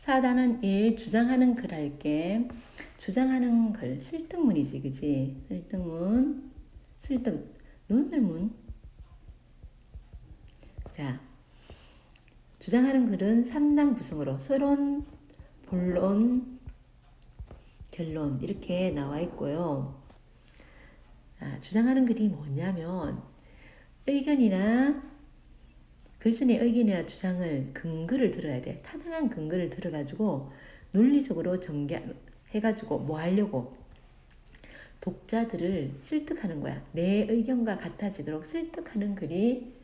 4단원 1 주장하는 글 할게. 주장하는 글 설득문이지, 그지? 설득문, 논설문. 자, 주장하는 글은 3장 구성으로 서론, 본론, 결론 이렇게 나와 있고요. 주장하는 글이 뭐냐면 의견이나 글쓴이의 의견이나 주장을 근거를 들어야 돼. 타당한 근거를 들어가지고 논리적으로 전개해가지고 뭐 하려고? 독자들을 설득하는 거야. 내 의견과 같아지도록 설득하는 글이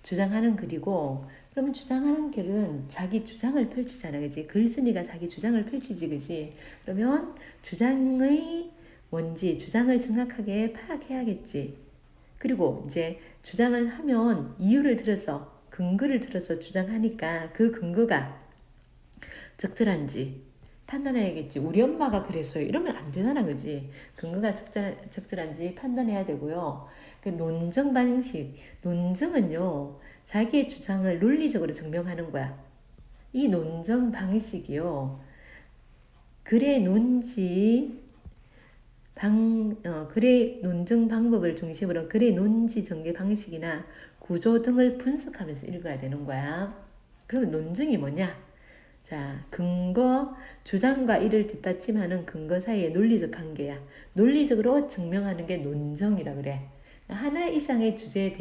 주장하는 글이고, 그러면 주장하는 글은 자기 주장을 펼치잖아, 그지? 글쓴이가 자기 주장을 펼치지, 그지? 그러면 주장의 뭔지 주장을 정확하게 파악해야겠지. 그리고 이제 주장을 하면 이유를 들어서 근거를 들어서 주장하니까 그 근거가 적절한지 판단해야겠지. 우리 엄마가 그래서요. 이러면 안 되잖아, 그지? 근거가 적절한지 판단해야 되고요. 그 논증 방식, 논증은요, 자기의 주장을 논리적으로 증명하는 거야. 이 논증 방식이요, 글의 글의 논증 방법을 중심으로 글의 논지 전개 방식이나 구조 등을 분석하면서 읽어야 되는 거야. 그럼 논증이 뭐냐? 자, 근거, 주장과 이를 뒷받침하는 근거 사이의 논리적 관계야. 논리적으로 증명하는 게 논증이라 그래. 하나 이상의 주제에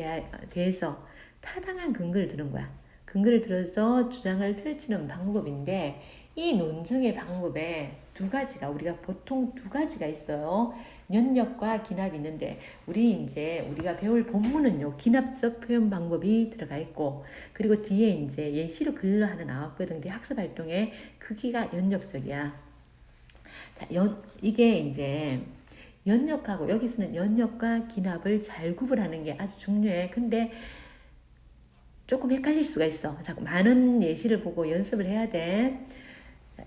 대해서 타당한 근거를 들은 거야. 근거를 들어서 주장을 펼치는 방법인데, 이 논증의 방법에 우리가 보통 두 가지가 있어요. 연역과 기납이 있는데, 우리가 배울 본문은요, 기납적 표현 방법이 들어가 있고, 그리고 뒤에 이제 예시로 글로 하나 나왔거든. 학습 활동의 크기가 연역적이야. 자, 이게 이제 연역하고, 여기서는 연역과 기납을 잘 구분하는 게 아주 중요해. 근데 조금 헷갈릴 수가 있어. 자꾸 많은 예시를 보고 연습을 해야 돼.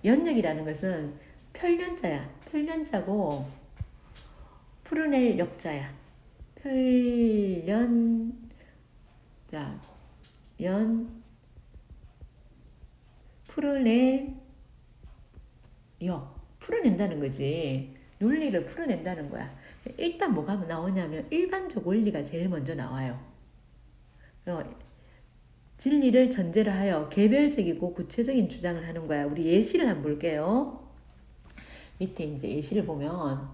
연역이라는 것은 편련자야. 편련자고 풀어낼 역자야. 풀어낼 풀어낸다는 거지. 논리를 풀어낸다는 거야. 일단 뭐가 나오냐면 일반적 원리가 제일 먼저 나와요. 진리를 전제로 하여 개별적이고 구체적인 주장을 하는 거야. 우리 예시를 한번 볼게요. 밑에 이제 예시를 보면,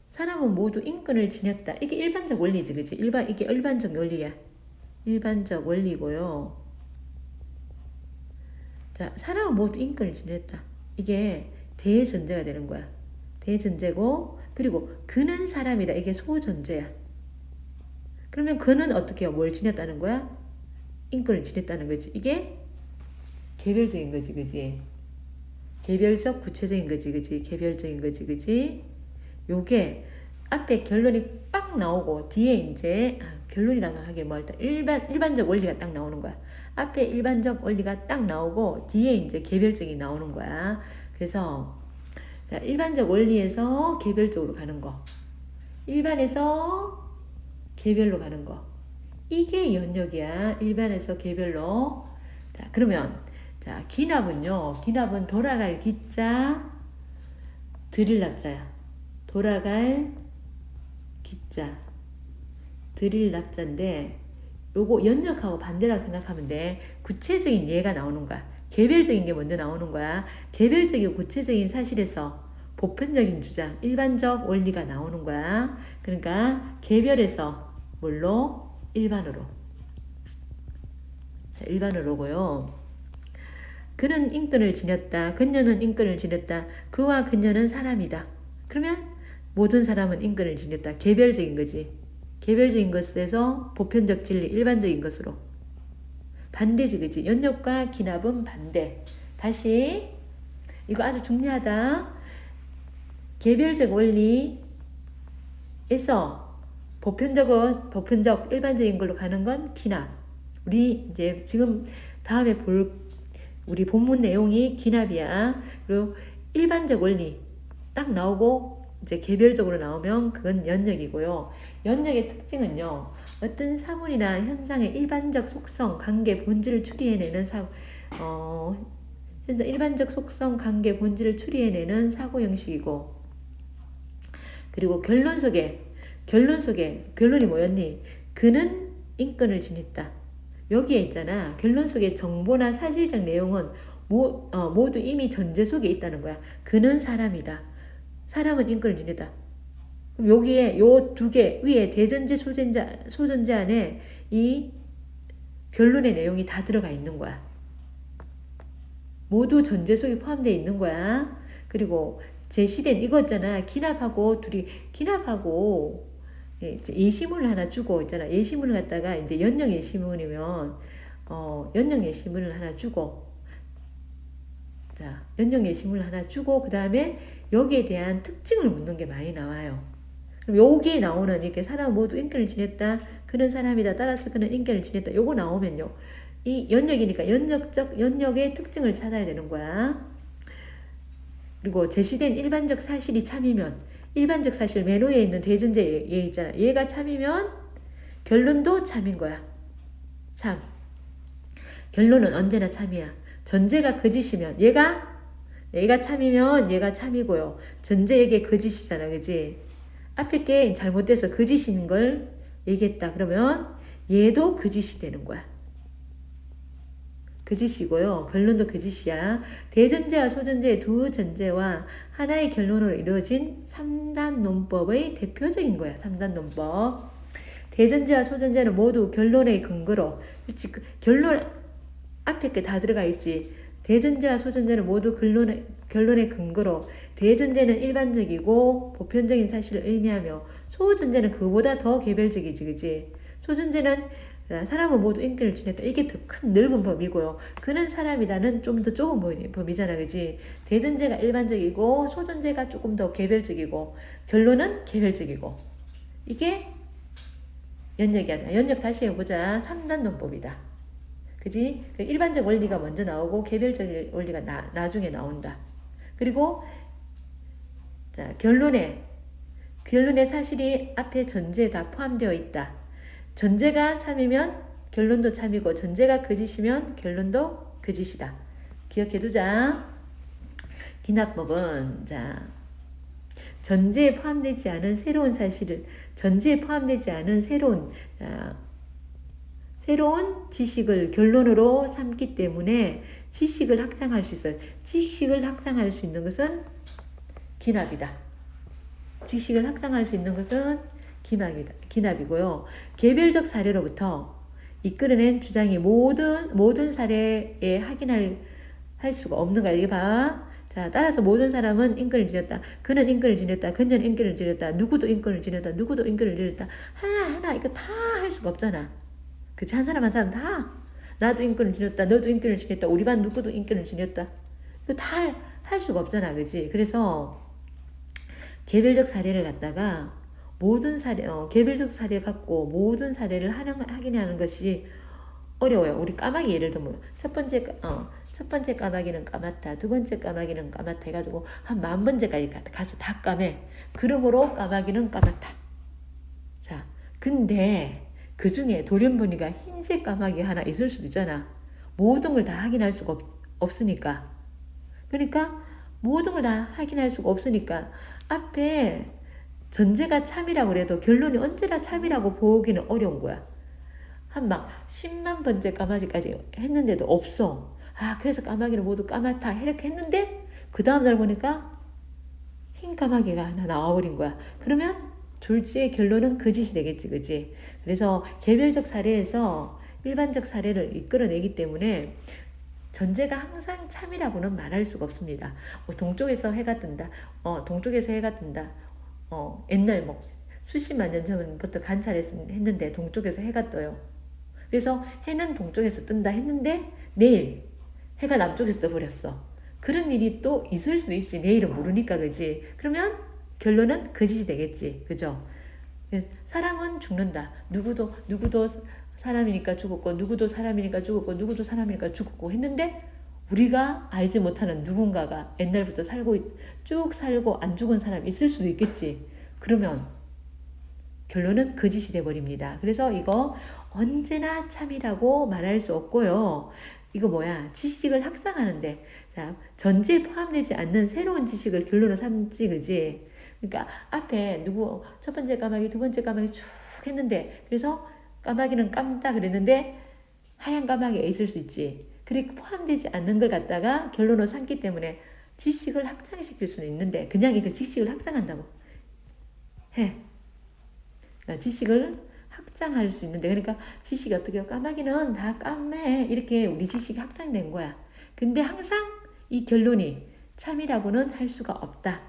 사람은 모두 인권을 지녔다. 이게 일반적 원리지, 그치? 이게 일반적 원리야. 일반적 원리고요. 자, 사람은 모두 인권을 지녔다. 이게 대전제가 되는 거야. 대전제고, 그리고 그는 사람이다. 이게 소전제야. 그러면 그는 어떻게 해요? 뭘 지녔다는 거야? 인권을 지냈다는 거지. 이게 개별적인 거지, 그지? 개별적 구체적인 거지, 그지? 개별적인 거지, 그지? 요게 앞에 결론이 빡 나오고 뒤에 이제 결론이라고 하기에 뭐 일단 일반적 원리가 딱 나오는 거야. 앞에 일반적 원리가 딱 나오고 뒤에 이제 개별적이 나오는 거야. 그래서 자, 일반적 원리에서 개별적으로 가는 거, 일반에서 개별로 가는 거, 이게 연역이야. 일반에서 개별로. 자, 그러면 자, 기납은 돌아갈 기자, 드릴 납자야. 돌아갈 기자, 드릴 납자인데, 요거 연역하고 반대라고 생각하면 돼. 구체적인 예가 나오는 거야. 개별적인 게 먼저 나오는 거야. 개별적이고 구체적인 사실에서 보편적인 주장, 일반적 원리가 나오는 거야. 그러니까 개별에서 뭘로? 일반으로. 자, 일반으로고요. 그는 인권을 지녔다. 그녀는 인권을 지녔다. 그와 그녀는 사람이다. 그러면 모든 사람은 인권을 지녔다. 개별적인 거지. 개별적인 것에서 보편적 진리, 일반적인 것으로. 반대지, 그지? 연역과 기납은 반대. 다시, 이거 아주 중요하다. 개별적 원리에서 보편적, 일반적인 걸로 가는 건 기납. 우리 이제 지금 다음에 우리 본문 내용이 기납이야. 그리고 일반적 원리 딱 나오고 이제 개별적으로 나오면 그건 연역이고요. 연역의 특징은요, 어떤 사물이나 현상의 일반적 속성, 관계, 본질을 추리해내는 일반적 속성, 관계, 본질을 추리해내는 사고 형식이고, 그리고 결론이 뭐였니? 그는 인권을 지녔다. 여기에 있잖아. 결론 속에 정보나 사실적 내용은 모두 이미 전제 속에 있다는 거야. 그는 사람이다. 사람은 인권을 지녔다. 여기에 요 두 개 위에 대전제 소전제 안에 이 결론의 내용이 다 들어가 있는 거야. 모두 전제 속에 포함되어 있는 거야. 그리고 제시된 이거 있잖아. 기납하고 예시문을 하나 주고 있잖아. 예시문을 갖다가 이제 연령 예시문이면 연령 예시문을 하나 주고, 자, 연령 예시문을 하나 주고, 그 다음에 여기에 대한 특징을 묻는 게 많이 나와요. 그럼 여기에 나오는 이렇게 사람 모두 인권을 지녔다. 그는 사람이다. 따라서 그는 인권을 지녔다. 요거 나오면요. 이 연역이니까 연역의 특징을 찾아야 되는 거야. 그리고 제시된 일반적 사실이 참이면, 일반적 사실 맨 위에 있는 대전제 얘 있잖아. 얘가 참이면 결론도 참인 거야. 참. 결론은 언제나 참이야. 전제가 거짓이면 얘가 참이면 얘가 참이고요. 전제에게 거짓이잖아. 그지? 앞에 게 잘못돼서 거짓인 걸 얘기했다. 그러면 얘도 거짓이 되는 거야. 거짓이고요. 결론도 거짓이야. 대전제와 소전제의 두 전제와 하나의 결론으로 이루어진 3단 논법의 대표적인 거야. 3단 논법. 대전제와 소전제는 모두 결론의 근거로, 그렇지? 결론 앞에 게 다 들어가 있지. 대전제와 소전제는 모두 결론의 근거로, 대전제는 일반적이고 보편적인 사실을 의미하며 소전제는 그보다 더 개별적이지. 그지? 소전제는 사람은 모두 인권을 지녔다. 이게 더 큰 넓은 범위고요. 그는 사람이다는 좀 더 좁은 범위잖아. 그지? 대전제가 일반적이고 소전제가 조금 더 개별적이고 결론은 개별적이고. 이게 연역이야. 연역 다시 해보자. 3단 논법이다. 그지? 일반적 원리가 먼저 나오고 개별적 원리가 나중에 나온다. 그리고 자, 결론에 사실이 앞에 전제에 다 포함되어 있다. 전제가 참이면 결론도 참이고 전제가 거짓이면 결론도 거짓이다. 기억해두자. 기납법은 자, 전제에 포함되지 않은 새로운 지식을 결론으로 삼기 때문에 지식을 확장할 수 있어요. 지식을 확장할 수 있는 것은 기납이다. 지식을 확장할 수 있는 것은 기납이고요. 개별적 사례로부터 이끌어낸 주장이 모든 사례에 확인할 수가 없는 거야. 이게 봐. 자, 따라서 모든 사람은 인권을 지녔다. 그는 인권을 지녔다. 그녀는 인권을 지녔다. 누구도 인권을 지녔다. 누구도 인권을 지녔다. 하나 이거 다 할 수가 없잖아. 그치? 한 사람 다. 나도 인권을 지녔다. 너도 인권을 지녔다. 우리 반 누구도 인권을 지녔다. 이거 다 할 수가 없잖아. 그치? 그래서 개별적 사례를 갖다가 개별적 사례 갖고 모든 사례를 확인하는 것이 어려워요. 우리 까마귀 예를 들면 첫 번째 까마귀는 까맣다. 두 번째 까마귀는 까맣다 해가지고 한 10,000번째까지 가서 다 까매. 그러므로 까마귀는 까맣다. 자, 근데 그 중에 돌연변이가 흰색 까마귀 하나 있을 수도 있잖아. 모든 걸 다 확인할 수가 없으니까. 그러니까 모든 걸 다 확인할 수가 없으니까 앞에 전제가 참이라고 그래도 결론이 언제나 참이라고 보기는 어려운 거야. 한 막 10만 번째 까마귀까지 했는데도 없어. 그래서 까마귀는 모두 까맣다 이렇게 했는데 그 다음날 보니까 흰 까마귀가 하나 나와버린 거야. 그러면 졸지의 결론은 거짓이 되겠지. 그지? 그래서 개별적 사례에서 일반적 사례를 이끌어내기 때문에 전제가 항상 참이라고는 말할 수가 없습니다. 동쪽에서 해가 뜬다. 옛날 수십만 년 전부터 관찰했는데 동쪽에서 해가 떠요. 그래서 해는 동쪽에서 뜬다 했는데 내일 해가 남쪽에서 떠버렸어. 그런 일이 또 있을 수도 있지. 내일은 모르니까. 그지? 그러면 결론은 거짓이 되겠지. 그죠? 사람은 죽는다. 누구도 사람이니까 죽었고 누구도 사람이니까 죽었고 누구도 사람이니까 죽었고 했는데 우리가 알지 못하는 누군가가 옛날부터 쭉 살고 안 죽은 사람이 있을 수도 있겠지. 그러면 결론은 거짓이 돼버립니다. 그래서 이거 언제나 참이라고 말할 수 없고요. 이거 뭐야? 지식을 확장하는데, 자, 전제에 포함되지 않는 새로운 지식을 결론으로 삼지, 그지? 그러니까 앞에 첫 번째 까마귀, 두 번째 까마귀 쭉 했는데, 그래서 까마귀는 깜다 그랬는데, 하얀 까마귀가 있을 수 있지. 그리고 포함되지 않는 걸 갖다가 결론으로 삼기 때문에 지식을 확장시킬 수는 있는데, 그냥 이거 지식을 확장한다고 해. 지식을 확장할 수 있는데, 그러니까 지식이 어떻게 해요? 까마귀는 다 까매. 이렇게 우리 지식이 확장된 거야. 근데 항상 이 결론이 참이라고는 할 수가 없다.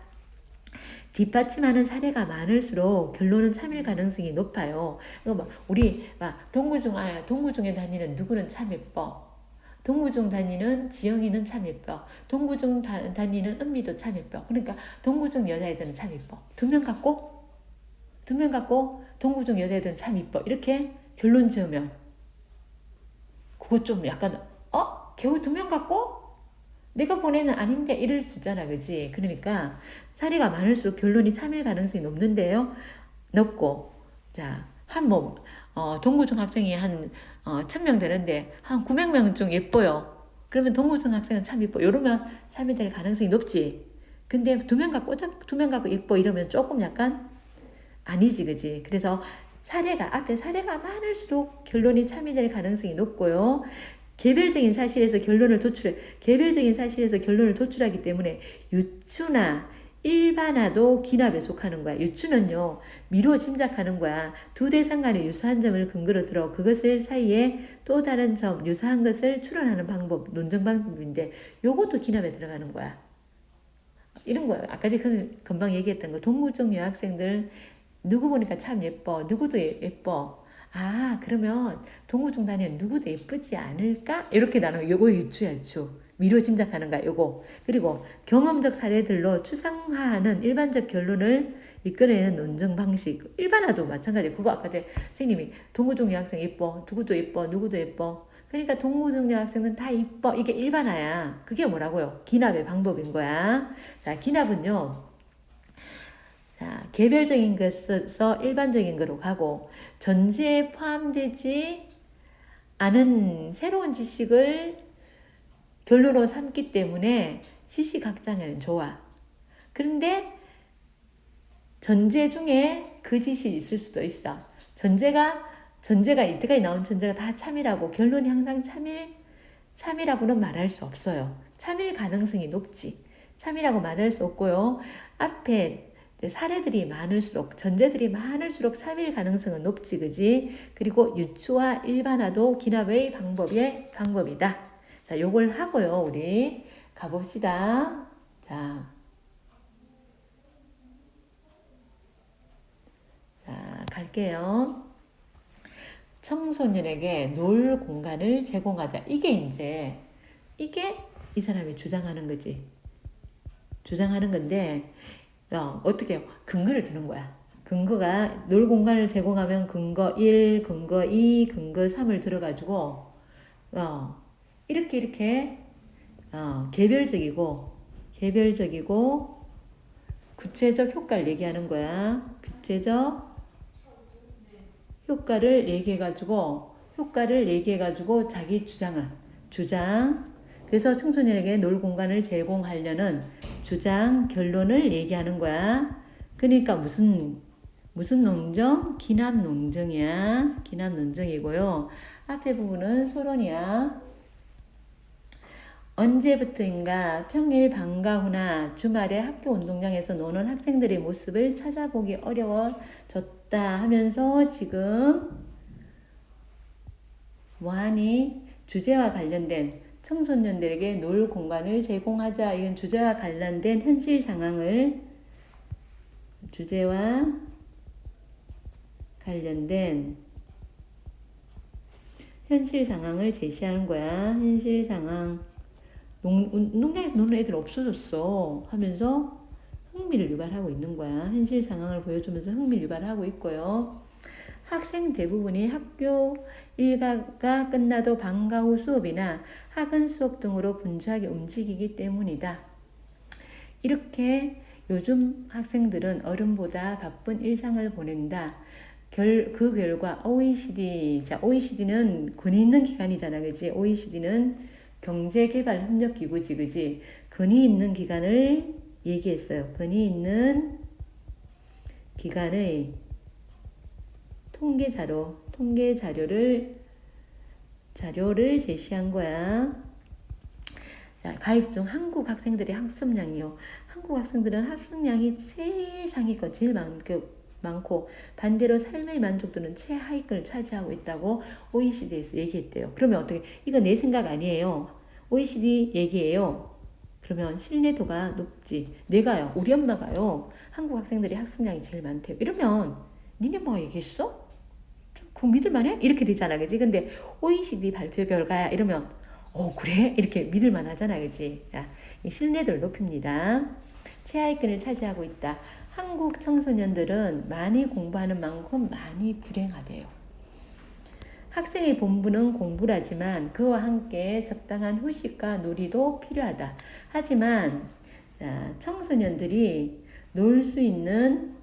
뒷받침하는 사례가 많을수록 결론은 참일 가능성이 높아요. 우리 동구 중에 다니는 누구는 참 예뻐. 동구 중 다니는 지영이는 참 예뻐. 동구 중 다니는 은미도 참 예뻐. 그러니까 동구 중 여자애들은 참 예뻐. 두 명 갖고 동구 중 여자애들은 참 예뻐. 이렇게 결론 지으면 그거 좀 약간 겨우 두 명 갖고 내가 보내는 아닌데 이럴 수 있잖아, 그지? 그러니까 사례가 많을수록 결론이 참일 가능성이 높는데요. 높고, 자, 동구중 학생이 한 1000명 되는데 한 900명 중 예뻐요. 그러면 동구중 학생은 참 예뻐. 이러면 참이 될 가능성이 높지. 근데 두 명 갖고 예뻐 이러면 조금 약간 아니지, 그지? 그래서 앞에 사례가 많을수록 결론이 참이 될 가능성이 높고요. 개별적인 사실에서 결론을 도출하기 때문에 유추나 일반화도 기납에 속하는 거야. 유추는요, 미루어 짐작하는 거야. 두 대상 간의 유사한 점을 근거로 들어 그것을 사이에 또 다른 점, 유사한 것을 추론하는 방법, 논증 방법인데, 요것도 기납에 들어가는 거야. 이런 거야. 아까 금방 얘기했던 거. 동구중 여학생들, 누구 보니까 참 예뻐. 누구도 예뻐. 그러면 동구중 다니는 누구도 예쁘지 않을까? 이렇게 나는 거. 요거 유추야, 유추. 미로 짐작하는 거야, 요거. 그리고 경험적 사례들로 추상화하는 일반적 결론을 이끌어내는 논증 방식. 일반화도 마찬가지. 그거 아까 선생님이 동구중 여학생 예뻐. 누구도 예뻐. 그러니까 동구중 여학생은 다 예뻐. 이게 일반화야. 그게 뭐라고요? 기납의 방법인 거야. 자, 기납은요. 자, 개별적인 것에서 일반적인 거로 가고, 전제에 포함되지 않은 새로운 지식을 결론으로 삼기 때문에 지식 확장에는 좋아. 그런데 전제 중에 그 지식이 있을 수도 있어. 전제가 이때까지 나온 전제가 다 참이라고, 결론이 항상 참이라고는 말할 수 없어요. 참일 가능성이 높지. 참이라고 말할 수 없고요. 앞에 사례들이 많을수록, 전제들이 많을수록 참일 가능성은 높지, 그지? 그리고 유추와 일반화도 기납의 방법이다. 자, 요걸 하고요, 우리 가봅시다. 자, 갈게요. 청소년에게 놀 공간을 제공하자. 이게 이 사람이 주장하는 거지. 주장하는 건데, 어떻게 해요? 근거를 드는 거야. 근거가 놀 공간을 제공하면 근거 1, 근거 2, 근거 3을 들어가지고 이렇게 개별적이고 구체적 효과를 얘기하는 거야. 구체적 효과를 얘기해가지고 자기 주장. 그래서 청소년에게 놀 공간을 제공하려는 주장, 결론을 얘기하는 거야. 그러니까 무슨 논증? 기납 논증이야. 기납 논증이고요. 앞에 부분은 소론이야. 언제부터인가 평일 방과 후나 주말에 학교 운동장에서 노는 학생들의 모습을 찾아보기 어려워졌다 하면서 지금 뭐하니? 주제와 관련된 청소년들에게 놀 공간을 제공하자. 이건 주제와 관련된 현실 상황을 제시하는 거야. 현실 상황. 운동장에서 노는 애들 없어졌어 하면서 흥미를 유발하고 있는 거야. 현실 상황을 보여주면서 흥미를 유발하고 있고요. 학생 대부분이 학교 일과가 끝나도 방과 후 수업이나 학원 수업 등으로 분주하게 움직이기 때문이다. 이렇게 요즘 학생들은 어른보다 바쁜 일상을 보낸다. 그 결과 OECD, 자, OECD는 권위 있는 기관이잖아, 그지? OECD는 경제개발협력기구지, 그지? 권위 있는 기관을 얘기했어요. 권위 있는 기관의 통계 자료를 제시한 거야. 자, 가입 중 한국 학생들의 학습량이요. 한국 학생들은 학습량이 최상위권 제일 많고 반대로 삶의 만족도는 최하위권을 차지하고 있다고 OECD에서 얘기했대요. 그러면 어떻게? 이거 내 생각 아니에요. OECD 얘기예요. 그러면 신뢰도가 높지. 내가요. 우리 엄마가요. 한국 학생들이 학습량이 제일 많대요. 이러면 니네 엄마가 얘기했어? 그거 믿을만해? 이렇게 되잖아, 그지? 근데 OECD 발표 결과야 이러면 그래? 이렇게 믿을만 하잖아, 그지? 자, 이 신뢰도를 높입니다. 최하위권을 차지하고 있다. 한국 청소년들은 많이 공부하는 만큼 많이 불행하대요. 학생의 본분은 공부라지만 그와 함께 적당한 휴식과 놀이도 필요하다. 하지만 청소년들이 놀 수 있는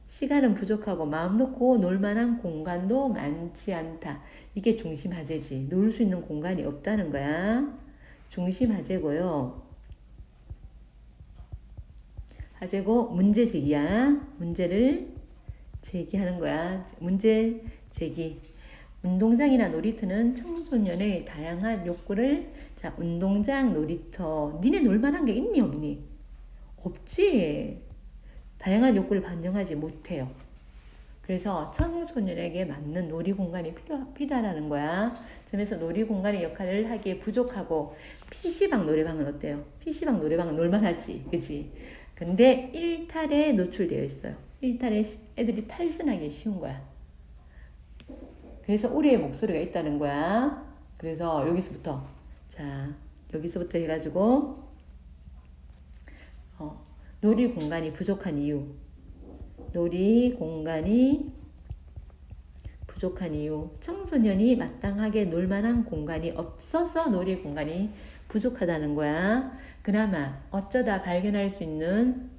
시간은 부족하고 마음 놓고 놀만한 공간도 많지 않다. 이게 중심화제지. 놀 수 있는 공간이 없다는 거야. 중심화제고요. 화제고 문제 제기야. 문제를 제기하는 거야. 문제 제기. 운동장이나 놀이터는 청소년의 다양한 욕구를 자, 운동장, 놀이터. 니네 놀만한 게 있니 없니? 없지. 다양한 욕구를 반영하지 못해요. 그래서 청소년에게 맞는 놀이 공간이 필요하다는 거야. 그래서 놀이 공간의 역할을 하기에 부족하고 PC방 노래방은 어때요? PC방 노래방은 놀만하지, 그치? 근데 일탈에 노출되어 있어요. 일탈에 애들이 탈선하기 쉬운 거야. 그래서 우리의 목소리가 있다는 거야. 그래서 여기서부터 해가지고 놀이 공간이 부족한 이유. 청소년이 마땅하게 놀만한 공간이 없어서 놀이 공간이 부족하다는 거야. 그나마 어쩌다 발견할 수 있는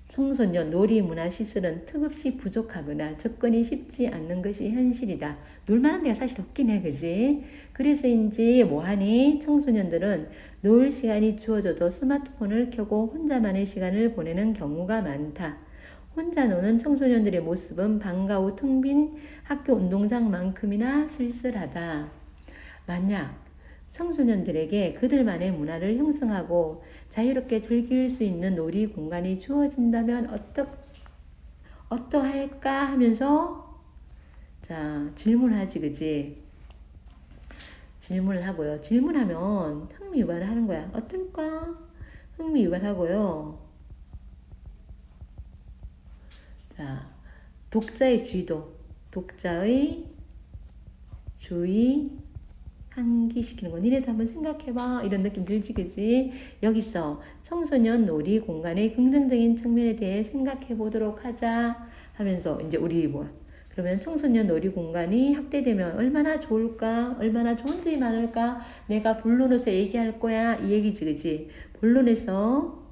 청소년 놀이 문화 시설은 턱없이 부족하거나 접근이 쉽지 않는 것이 현실이다. 놀만한 데가 사실 없긴 해, 그지? 그래서인지 뭐하니? 청소년들은 놀 시간이 주어져도 스마트폰을 켜고 혼자만의 시간을 보내는 경우가 많다. 혼자 노는 청소년들의 모습은 방과 후 텅 빈 학교 운동장만큼이나 쓸쓸하다. 만약 청소년들에게 그들만의 문화를 형성하고 자유롭게 즐길 수 있는 놀이 공간이 주어진다면 어떠할까 하면서 질문하지, 그지? 질문을 하고요. 질문하면 흥미 유발을 하는 거야. 어떨까? 흥미 유발하고요. 독자의 주의 환기시키는 거. 니네도 한번 생각해봐. 이런 느낌 들지, 그지? 여기서 청소년 놀이 공간의 긍정적인 측면에 대해 생각해 보도록 하자 하면서 이제 우리 그러면 청소년 놀이 공간이 확대되면 얼마나 좋을까? 얼마나 좋은 점이 많을까? 내가 본론에서 얘기할 거야. 이 얘기지, 그지? 본론에서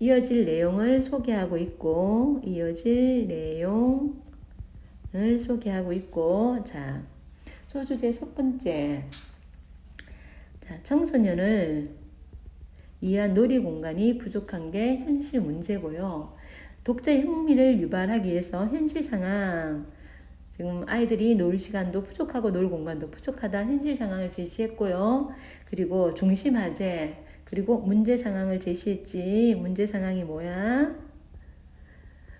이어질 내용을 소개하고 있고, 자, 소주제 첫 번째. 청소년을 위한 놀이 공간이 부족한 게 현실 문제고요. 독자의 흥미를 유발하기 위해서 현실 상황, 지금 아이들이 놀 시간도 부족하고 놀 공간도 부족하다 현실 상황을 제시했고요. 그리고 중심화제, 그리고 문제 상황을 제시했지. 문제 상황이 뭐야?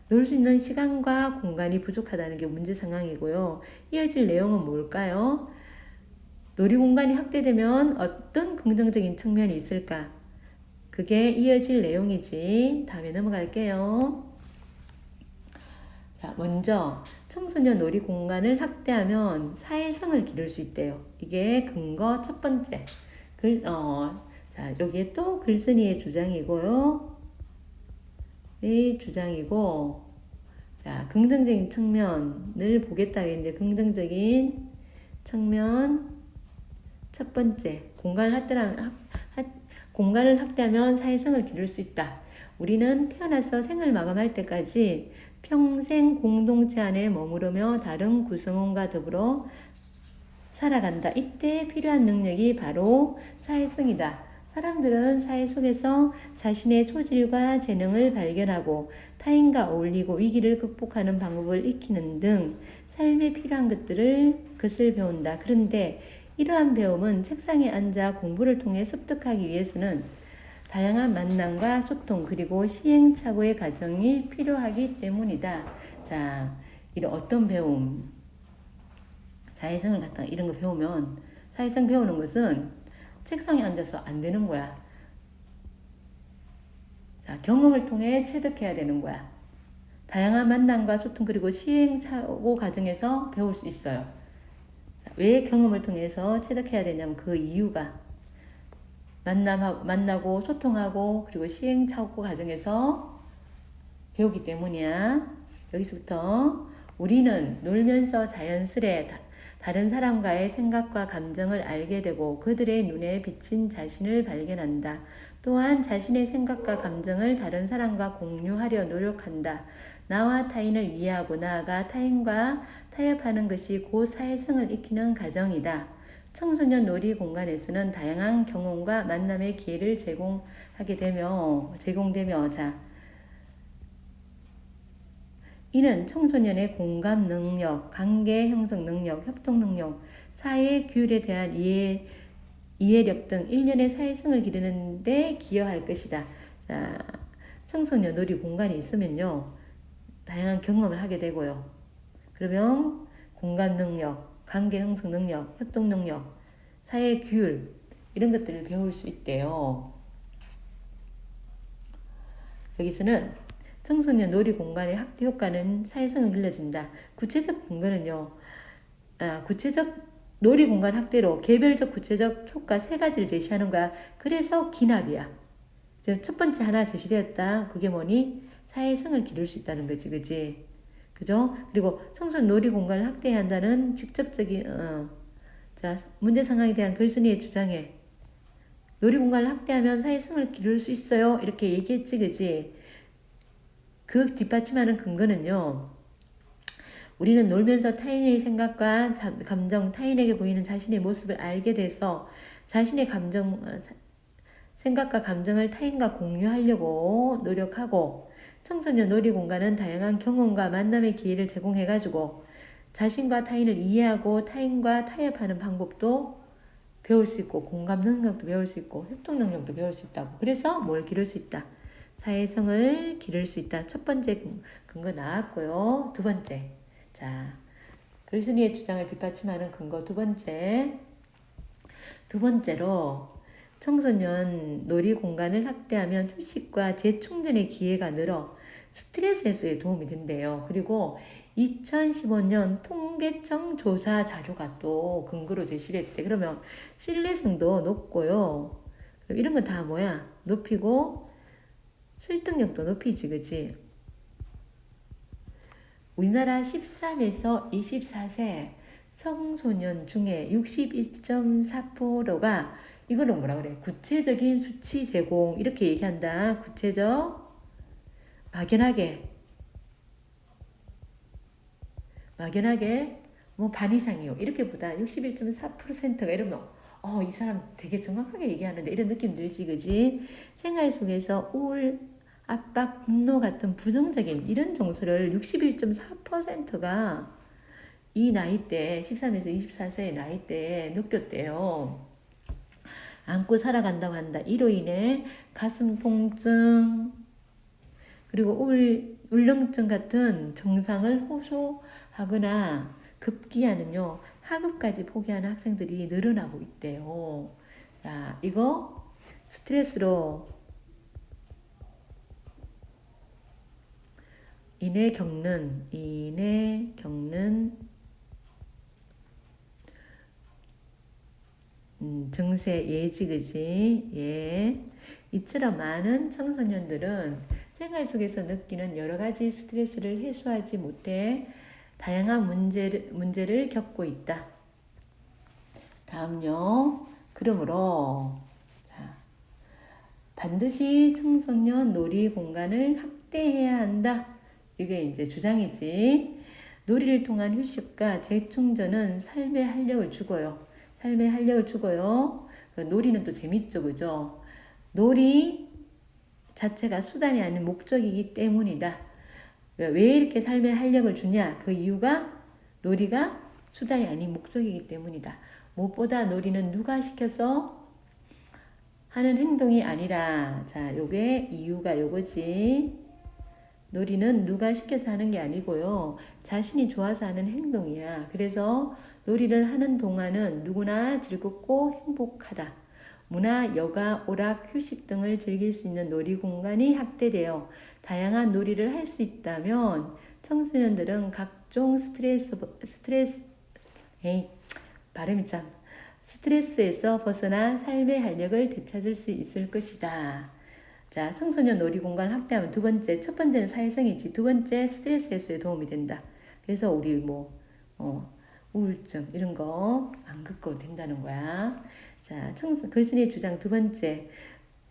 놀 수 있는 시간과 공간이 부족하다는 게 문제 상황이고요. 이어질 내용은 뭘까요? 놀이 공간이 확대되면 어떤 긍정적인 측면이 있을까? 그게 이어질 내용이지. 다음에 넘어갈게요. 자, 먼저 청소년 놀이 공간을 확대하면 사회성을 기를 수 있대요. 이게 근거 첫 번째. 자, 여기에 또 글쓴이의 주장이고요. 의 주장이고, 자, 긍정적인 측면을 보겠다. 이제 긍정적인 측면 첫 번째. 공간을 확대하면 사회성을 기를 수 있다. 우리는 태어나서 생을 마감할 때까지 평생 공동체 안에 머무르며 다른 구성원과 더불어 살아간다. 이때 필요한 능력이 바로 사회성이다. 사람들은 사회 속에서 자신의 소질과 재능을 발견하고 타인과 어울리고 위기를 극복하는 방법을 익히는 등 삶에 필요한 것을 배운다. 그런데 이러한 배움은 책상에 앉아 공부를 통해 습득하기 위해서는 다양한 만남과 소통 그리고 시행착오의 과정이 필요하기 때문이다. 자, 이런 어떤 배움, 사회성을 갖다가 이런 거 배우면 사회성 배우는 것은 책상에 앉아서 안 되는 거야. 자, 경험을 통해 체득해야 되는 거야. 다양한 만남과 소통 그리고 시행착오 과정에서 배울 수 있어요. 자, 왜 경험을 통해서 체득해야 되냐면 그 이유가 만나고 소통하고 그리고 시행착오 과정에서 배우기 때문이야. 여기서부터 우리는 놀면서 자연스레 다른 사람과의 생각과 감정을 알게 되고 그들의 눈에 비친 자신을 발견한다. 또한 자신의 생각과 감정을 다른 사람과 공유하려 노력한다. 나와 타인을 이해하고 나아가 타인과 타협하는 것이 곧 사회성을 익히는 과정이다. 청소년 놀이 공간에서는 다양한 경험과 만남의 기회를 제공되며 이는 청소년의 공감 능력, 관계 형성 능력, 협동 능력, 사회 규율에 대한 이해력 등 일련의 사회성을 기르는 데 기여할 것이다. 자, 청소년 놀이 공간이 있으면요. 다양한 경험을 하게 되고요. 그러면 공감 능력, 관계 형성 능력, 협동 능력, 사회 규율 이런 것들을 배울 수 있대요. 여기서는 청소년 놀이 공간의 학대 효과는 사회성을 길러준다. 구체적 근거는요. 구체적 놀이 공간 학대로 개별적 구체적 효과 3가지를 제시하는 거야. 그래서 기납이야. 첫 번째 하나 제시되었다. 그게 뭐니? 사회성을 기를 수 있다는 거지. 그지? 그죠? 그리고 청소년 놀이 공간을 학대해야 한다는 직접적인 문제 상황에 대한 글쓴이의 주장에 놀이 공간을 학대하면 사회성을 기를 수 있어요. 이렇게 얘기했지. 그지? 그 뒷받침하는 근거는요. 우리는 놀면서 타인의 생각과 감정, 타인에게 보이는 자신의 모습을 알게 돼서 자신의 생각과 감정을 타인과 공유하려고 노력하고 청소년 놀이공간은 다양한 경험과 만남의 기회를 제공해가지고 자신과 타인을 이해하고 타인과 타협하는 방법도 배울 수 있고 공감 능력도 배울 수 있고 협동 능력도 배울 수 있다고. 그래서 뭘 기를 수 있다? 사회성을 기를 수 있다. 첫 번째 근거 나왔고요. 두 번째. 자, 글쓴이의 주장을 뒷받침하는 근거 두 번째로 청소년 놀이 공간을 확대하면 휴식과 재충전의 기회가 늘어 스트레스 해소에 도움이 된대요. 그리고 2015년 통계청 조사 자료가 또 근거로 제시를 했대. 그러면 신뢰성도 높고요. 이런 건 다 뭐야? 높이고 설득력도 높이지, 그치? 우리나라 13에서 24세 청소년 중에 61.4%가 이거는 뭐라 그래? 구체적인 수치 제공 이렇게 얘기한다. 구체적 막연하게 뭐 반 이상이요. 이렇게 보다 61.4%가 이러면 이 사람 되게 정확하게 얘기하는데 이런 느낌 들지, 그지? 생활 속에서 우울, 압박, 분노 같은 부정적인 이런 정서를 61.4%가 이 나이대 13에서 24세의 나이대에 느꼈대요. 안고 살아간다고 한다. 이로 인해 가슴 통증 그리고 울렁증 같은 증상을 호소하거나 급기야는요 학업까지 포기하는 학생들이 늘어나고 있대요. 자, 이거 스트레스로 인해 겪는 증세 예지, 그지? 예. 이처럼 많은 청소년들은 생활 속에서 느끼는 여러 가지 스트레스를 해소하지 못해 다양한 문제를 겪고 있다. 다음요. 그러므로 반드시 청소년 놀이 공간을 확대해야 한다. 이게 이제 주장이지. 놀이를 통한 휴식과 재충전은 삶의 활력을 주고요. 삶의 활력을 주고요. 놀이는 또 재밌죠, 그죠? 놀이 자체가 수단이 아닌 목적이기 때문이다. 왜 이렇게 삶의 활력을 주냐? 그 이유가 놀이가 수단이 아닌 목적이기 때문이다. 무엇보다 놀이는 누가 시켜서 하는 행동이 아니라, 자, 요게 이유가 요거지. 놀이는 누가 시켜서 하는 게 아니고요. 자신이 좋아서 하는 행동이야. 그래서 놀이를 하는 동안은 누구나 즐겁고 행복하다. 문화, 여가, 오락, 휴식 등을 즐길 수 있는 놀이 공간이 확대되어 다양한 놀이를 할 수 있다면 청소년들은 각종 발음이 참, 스트레스에서 벗어나 삶의 활력을 되찾을 수 있을 것이다. 자, 청소년 놀이공간 확대하면 두 번째, 첫 번째는 사회성이지. 두 번째, 스트레스 해소에 도움이 된다. 그래서 우리 우울증 이런 거 안 겪어도 된다는 거야. 자, 글쓴이의 주장 두 번째,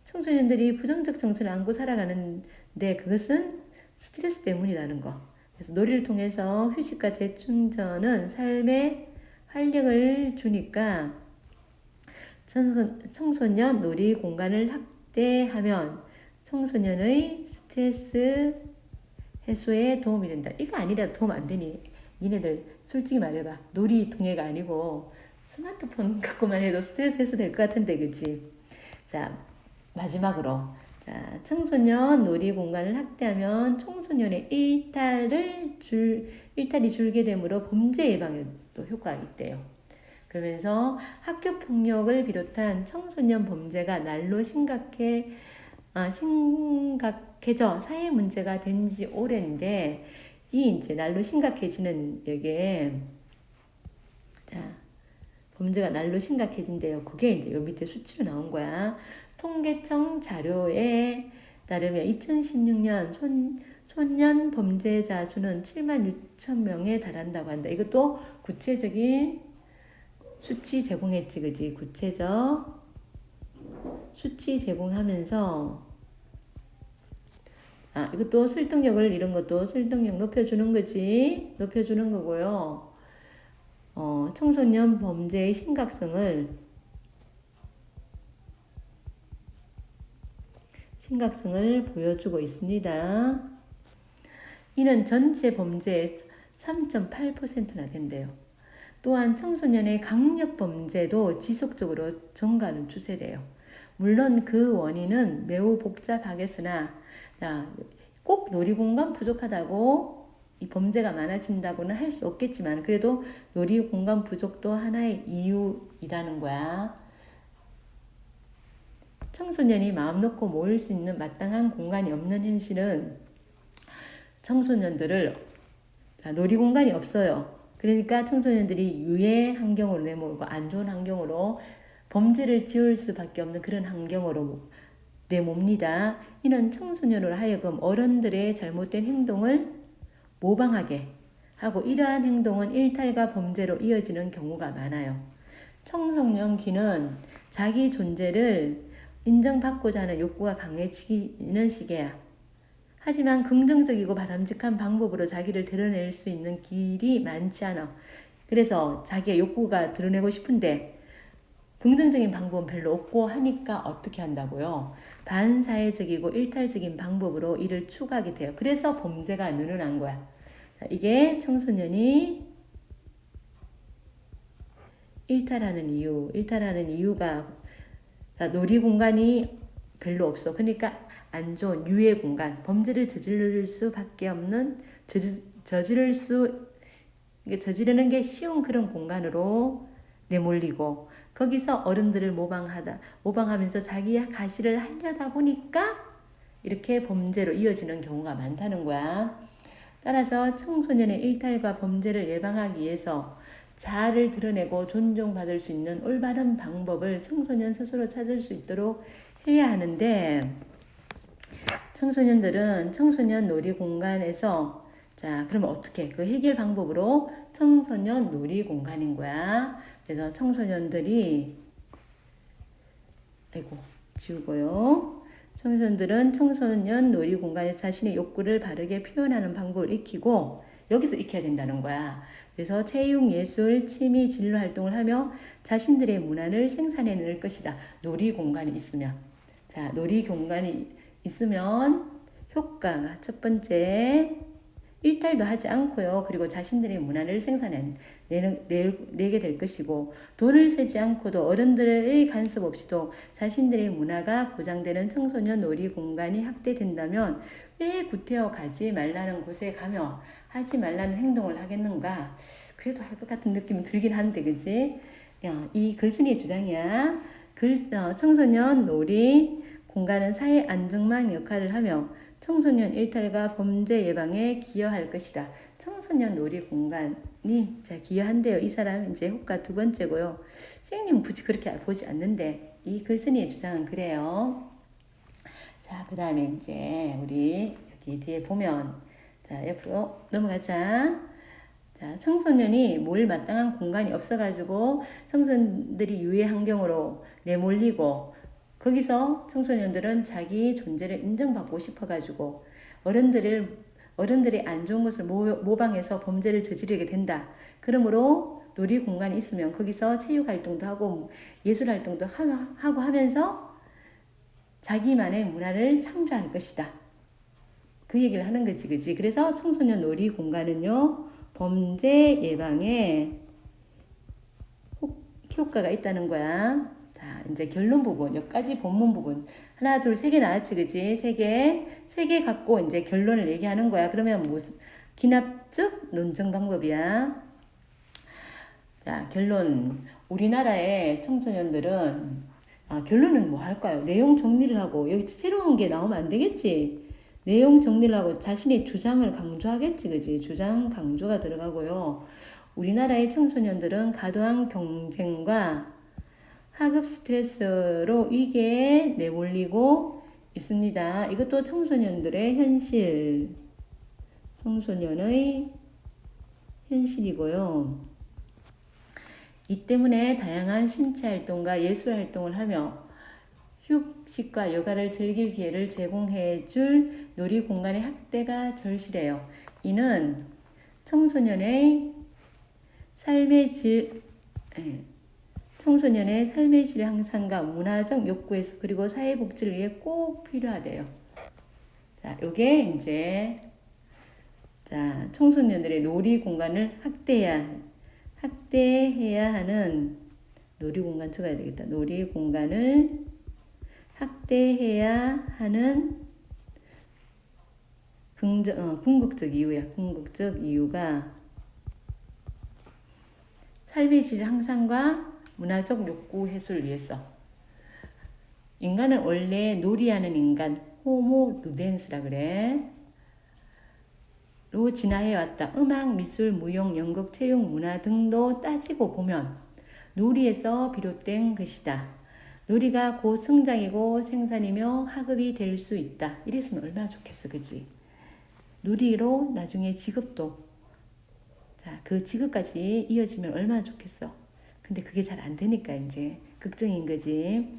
청소년들이 부정적 정서를 안고 살아가는데 그것은 스트레스 때문이라는 거. 그래서 놀이를 통해서 휴식과 재충전은 삶에 활력을 주니까 청소년 놀이 공간을 확대하면 청소년의 스트레스 해소에 도움이 된다. 이거 아니라 도움 안 되니? 니네들 솔직히 말해봐. 놀이 통해가 아니고 스마트폰 갖고만 해도 스트레스 해소 될 것 같은데, 그치? 자, 마지막으로. 자, 청소년 놀이 공간을 확대하면 청소년의 일탈이 줄게 되므로 범죄 예방에도 효과가 있대요. 그러면서 학교 폭력을 비롯한 청소년 범죄가 날로 심각해져 사회 문제가 된 지 오랜데, 이 이제 날로 심각해지는 여기에, 자, 범죄가 날로 심각해진대요. 그게 이제 요 밑에 수치로 나온 거야. 통계청 자료에 따르면 2016년 소년 범죄자 수는 7만 6천 명에 달한다고 한다. 이것도 구체적인 수치 제공했지, 그지? 구체적 수치 제공하면서, 이것도 설득력을, 이런 것도 설득력 높여주는 거지. 높여주는 거고요. 청소년 범죄의 심각성을 보여주고 있습니다. 이는 전체 범죄의 3.8%나 된대요. 또한 청소년의 강력 범죄도 지속적으로 증가하는 추세래요. 물론 그 원인은 매우 복잡하겠으나, 꼭 놀이공간 부족하다고 이 범죄가 많아진다고는 할 수 없겠지만, 그래도 놀이공간 부족도 하나의 이유이라는 거야. 청소년이 마음 놓고 모일 수 있는 마땅한 공간이 없는 현실은 청소년들을, 놀이공간이 없어요. 그러니까 청소년들이 유해 환경으로 내몰고 안 좋은 환경으로 범죄를 지을 수밖에 없는 그런 환경으로 내몹니다. 이는 청소년으로 하여금 어른들의 잘못된 행동을 모방하게 하고 이러한 행동은 일탈과 범죄로 이어지는 경우가 많아요. 청소년기는 자기 존재를 인정받고자 하는 욕구가 강해지는 시기야. 하지만 긍정적이고 바람직한 방법으로 자기를 드러낼 수 있는 길이 많지 않아. 그래서 자기의 욕구가 드러내고 싶은데 긍정적인 방법은 별로 없고 하니까 어떻게 한다고요? 반사회적이고 일탈적인 방법으로 이를 추구하게 돼요. 그래서 범죄가 늘어난 거야. 자, 이게 청소년이 일탈하는 이유가 놀이공간이 별로 없어. 그러니까 안 좋은 유해 공간, 범죄를 저지를 수밖에 없는, 저지르는 게 쉬운 그런 공간으로 내몰리고, 거기서 어른들을 모방하면서 자기의 가시를 하려다 보니까 이렇게 범죄로 이어지는 경우가 많다는 거야. 따라서 청소년의 일탈과 범죄를 예방하기 위해서 자아를 드러내고 존중받을 수 있는 올바른 방법을 청소년 스스로 찾을 수 있도록 해야 하는데, 청소년들은 청소년 놀이 공간에서, 자, 그러면 어떻게? 그 해결 방법으로 청소년 놀이 공간인 거야. 그래서 청소년들이, 지우고요. 청소년들은 청소년 놀이 공간에서 자신의 욕구를 바르게 표현하는 방법을 익히고 여기서 익혀야 된다는 거야. 그래서 체육, 예술, 취미, 진로 활동을 하며 자신들의 문화를 생산해낼 것이다. 놀이 공간이 있으면. 자, 놀이 공간이 있으면 효과가 첫 번째 일탈도 하지 않고요. 그리고 자신들의 문화를 내게 될 것이고 돈을 쓰지 않고도 어른들의 간섭 없이도 자신들의 문화가 보장되는 청소년 놀이 공간이 확대된다면 왜 구태여 가지 말라는 곳에 가며 하지 말라는 행동을 하겠는가? 그래도 할 것 같은 느낌이 들긴 한데 그치? 이 글쓴이의 주장이야. 청소년 놀이 공간은 사회 안정망 역할을 하며 청소년 일탈과 범죄 예방에 기여할 것이다. 청소년 놀이 공간이 기여한대요. 이 사람 이제 효과 두 번째고요. 선생님은 굳이 그렇게 보지 않는데 이 글쓴이의 주장은 그래요. 자, 그 다음에 이제 우리 여기 뒤에 보면 자, 옆으로 넘어가자. 자, 청소년이 모일 마땅한 공간이 없어가지고 청소년들이 유해 환경으로 내몰리고 거기서 청소년들은 자기 존재를 인정받고 싶어가지고 어른들의 안 좋은 것을 모방해서 범죄를 저지르게 된다. 그러므로 놀이 공간이 있으면 거기서 체육 활동도 하고 예술 활동도 하고 하면서 자기만의 문화를 창조할 것이다. 그 얘기를 하는 거지, 그치? 그래서 청소년 놀이 공간은요, 범죄 예방에 효과가 있다는 거야. 자, 이제 결론 부분, 여기까지 본문 부분. 하나, 둘, 세 개 나왔지, 그지? 세 개 갖고 이제 결론을 얘기하는 거야. 그러면 무슨, 기납적 논증 방법이야. 자, 결론. 우리나라의 청소년들은, 결론은 뭐 할까요? 내용 정리를 하고, 여기 새로운 게 나오면 안 되겠지? 내용 정리를 하고 자신의 주장을 강조하겠지, 그지? 주장 강조가 들어가고요. 우리나라의 청소년들은 과도한 경쟁과 학업 스트레스로 위기에 내몰리고 있습니다. 이것도 청소년들의 현실, 청소년의 현실이고요. 이 때문에 다양한 신체 활동과 예술 활동을 하며 휴식과 여가를 즐길 기회를 제공해 줄 놀이 공간의 확대가 절실해요. 이는 청소년의 삶의 질의 향상과 문화적 욕구에서 그리고 사회복지를 위해 꼭 필요하대요. 자, 요게 이제 청소년들의 놀이 공간을 확대해야 하는 놀이 공간 적어야 되겠다. 놀이 공간을 확대해야 하는 궁극적 이유야. 궁극적 이유가 삶의 질 향상과 문화적 욕구 해소를 위해서. 인간은 원래 놀이하는 인간, 호모 루덴스라 그래. 로 진화해왔다. 음악, 미술, 무용, 연극, 체육, 문화 등도 따지고 보면 놀이에서 비롯된 것이다. 놀이가 곧 성장이고 생산이며 학업이 될 수 있다. 이랬으면 얼마나 좋겠어, 그치? 놀이로 나중에 직업도, 그 직업까지 이어지면 얼마나 좋겠어. 근데 그게 잘 안 되니까 이제 걱정인 거지.